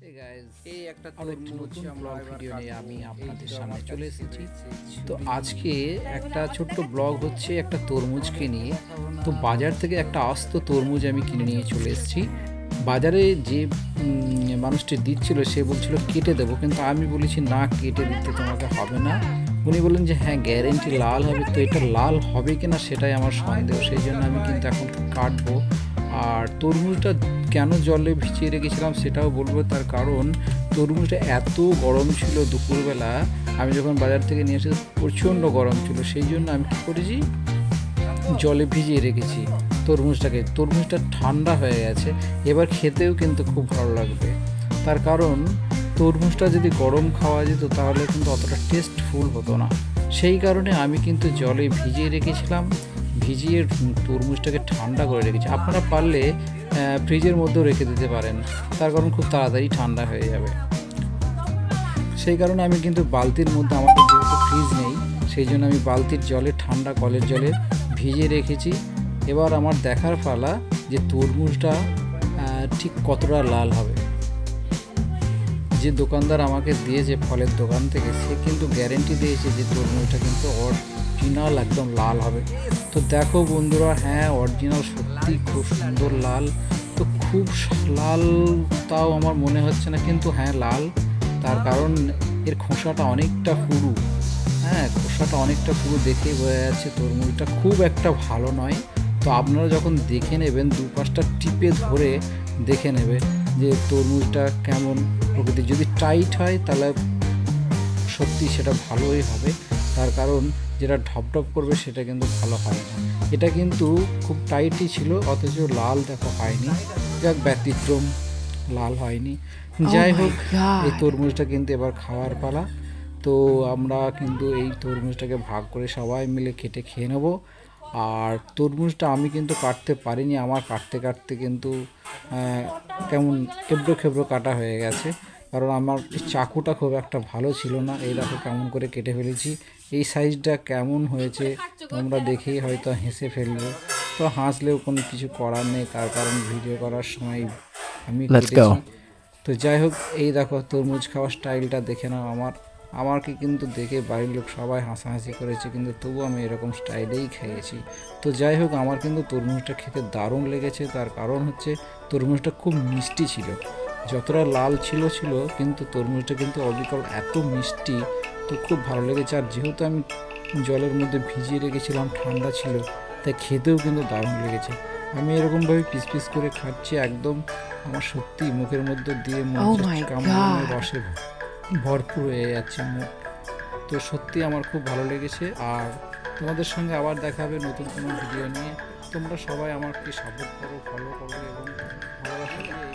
এই একটা নতুন ব্লগ ভিডিও নিয়ে আমি আপনাদের সামনে চলে এসেছি। তো আজকে একটা ছোট্ট ব্লগ হচ্ছে একটা তরমুজকে নিয়ে। তো বাজার থেকে একটা আস্ত তরমুজ আমি কিনে নিয়ে চলে এসেছি। বাজারে যে মানুষটি দিচ্ছিল সে বলছিল কেটে দেবো, কিন্তু আমি বলেছি না, কেটে দিতে তোমাকে হবে না। উনি বললেন যে হ্যাঁ, গ্যারেন্টি লাল হবে। তো এটা লাল হবে কি না সেটাই আমার সন্দেহ, সেই জন্য আমি কিন্তু এখন কাটবো। আর তরমুজটা কেন জলে ভিজিয়ে রেখেছিলাম সেটাও বলবো। তার কারণ তরমুজটা এত গরম ছিল দুপুরবেলা, আমি যখন বাজার থেকে নিয়ে এসে প্রচণ্ড গরম ছিল, সেই জন্য আমি কী করেছি, জলে ভিজিয়ে রেখেছি তরমুজটা ঠান্ডা হয়ে গেছে, এবার খেতেও কিন্তু খুব ভালো লাগবে। তার কারণ তরমুজটা যদি গরম খাওয়া যেত তাহলে কিন্তু অতটা টেস্টফুল হতো না, সেই কারণে আমি কিন্তু জলে ভিজিয়ে রেখেছিলাম। ভিজিয়ে তরমুজটাকে ঠান্ডা করে রেখেছি। আপনারা পারলে ফ্রিজের মধ্যেও রেখে দিতে পারেন, তার কারণ খুব তাড়াতাড়ি ঠান্ডা হয়ে যাবে। সেই কারণে আমি কিন্তু বালতির মধ্যে, আমাদের যেহেতু ফ্রিজ নেই সেই জন্য আমি বালতির জলে, ঠান্ডা কলের জলে ভিজিয়ে রেখেছি। এবার আমার দেখার পালা যে তরমুজটা ঠিক কতটা লাল হবে। যে দোকানদার আমাকে দিয়েছে ফলের দোকান থেকে, সে কিন্তু গ্যারেন্টি দিয়েছে যে তরমুজটা কিন্তু অরিজিনাল একদম লাল হবে। তো দেখো বন্ধুরা, হ্যাঁ অরিজিনাল সত্যি খুব সুন্দর লাল। তো খুব লাল তাও আমার মনে হচ্ছে না, কিন্তু হ্যাঁ লাল। তার কারণ এর খোসাটা অনেকটা পুরু। হ্যাঁ, খোসাটা অনেকটা পুরু দেখেই বোঝা যাচ্ছে তরমুজটা খুব একটা ভালো নয়। তো আপনারা যখন দেখে নেবেন, দুপাশটা টিপে ধরে দেখে নেবে যে তরমুজটা কেমন প্রকৃতির। যদি টাইট হয় তাহলে সত্যি সেটা ভালোই হবে, তার কারণ যেটা ঢপঢপ করবে সেটা কিন্তু ভালো হয় না। এটা কিন্তু খুব টাইটই ছিল, অথচ লাল দেখো হয়নি, যাক ব্যতিক্রম, লাল হয়নি। যাই হোক, এই তরমুজটা কিন্তু এবার খাওয়ার পালা। তো আমরা কিন্তু এই তরমুজটাকে ভাগ করে সবাই মিলে কেটে খেয়ে নেবো। আর তরমুজটা আমি কিন্তু কাটতে পারিনি, আমার কাটতে কাটতে কিন্তু কেমন খেবড়ো খেবড়ো কাটা হয়ে গেছে, কারণ আমার চাকুটা খুব একটা ভালো ছিল না। এই দেখো কেমন করে কেটে ফেলেছি। এই সাইজটা কেমন হয়েছে তোমরা দেখেই হয়তো হেসে ফেলবে। তো হাসলেও কোনো কিছু করার নেই, তার কারণ ভিডিও করার সময় আমি কেটেছি। তো যাই হোক, এই দেখো তরমুজ খাওয়ার স্টাইলটা দেখে নাও। আমাকে কিন্তু দেখে বাড়ির লোক সবাই হাসাহাসি করেছে, কিন্তু তবু আমি এরকম স্টাইলেই খেয়েছি। তো যাই হোক, আমার কিন্তু তরমুজটা খেতে দারুণ লেগেছে। তার কারণ হচ্ছে তরমুজটা খুব মিষ্টি ছিল। যতটা লাল ছিল কিন্তু তরমুজটা কিন্তু অবিকল এত মিষ্টি, তো খুব ভালো লেগেছে। আর যেহেতু আমি জলের মধ্যে ভিজিয়ে রেখেছিলাম, ঠান্ডা ছিল, তাই খেতেও কিন্তু দারুণ লেগেছে। আমি এরকমভাবে পিস পিস করে খাচ্ছি, একদম আমার সত্যি মুখের মধ্যে দিয়ে কামড়ে রসে ভরপুর হয়ে যাচ্ছে মুখ। তো সত্যি আমার খুব ভালো লেগেছে। আর তোমাদের সঙ্গে আবার দেখা হবে নতুন কোনো ভিডিও নিয়ে। তোমরা সবাই আমাকে সাপোর্ট করো, ফলো করো এবং ভালোবাসা দিয়ে